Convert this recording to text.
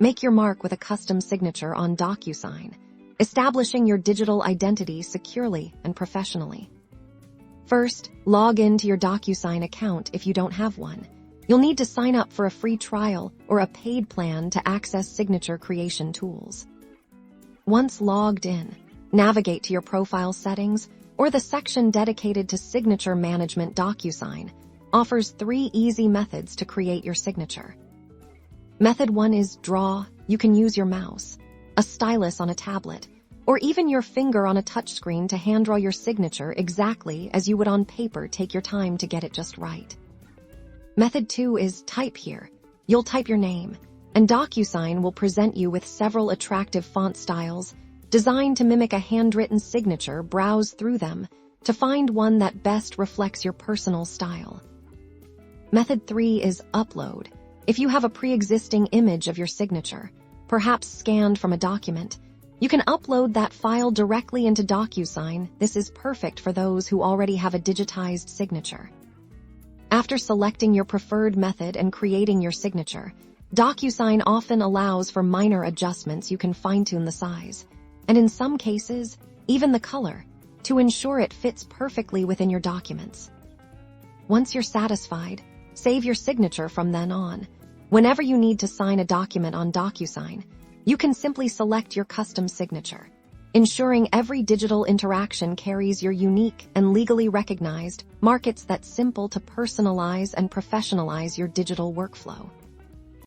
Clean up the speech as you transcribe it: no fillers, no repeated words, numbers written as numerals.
Make your mark with a custom signature on Docusign, establishing your digital identity securely and professionally. First, log in to your Docusign account if you don't have one. You'll need to sign up for a free trial or a paid plan to access signature creation tools. Once logged in, navigate to your profile settings or the section dedicated to signature management. Docusign offers 3 easy methods to create your signature. Method 1 is draw. You can use your mouse, a stylus on a tablet, or even your finger on a touchscreen to hand draw your signature exactly as you would on paper. Take your time to get it just right. Method 2 is type here. You'll type your name, and Docusign will present you with several attractive font styles designed to mimic a handwritten signature. Browse through them to find one that best reflects your personal style. Method 3 is upload. If you have a pre-existing image of your signature, perhaps scanned from a document, you can upload that file directly into Docusign. This is perfect for those who already have a digitized signature. After selecting your preferred method and creating your signature, Docusign often allows for minor adjustments. You can fine-tune the size, and in some cases, even the color, to ensure it fits perfectly within your documents. Once you're satisfied, save your signature. From then on, whenever you need to sign a document on Docusign, you can simply select your custom signature, ensuring every digital interaction carries your unique and legally recognized mark. It's that simple to personalize and professionalize your digital workflow.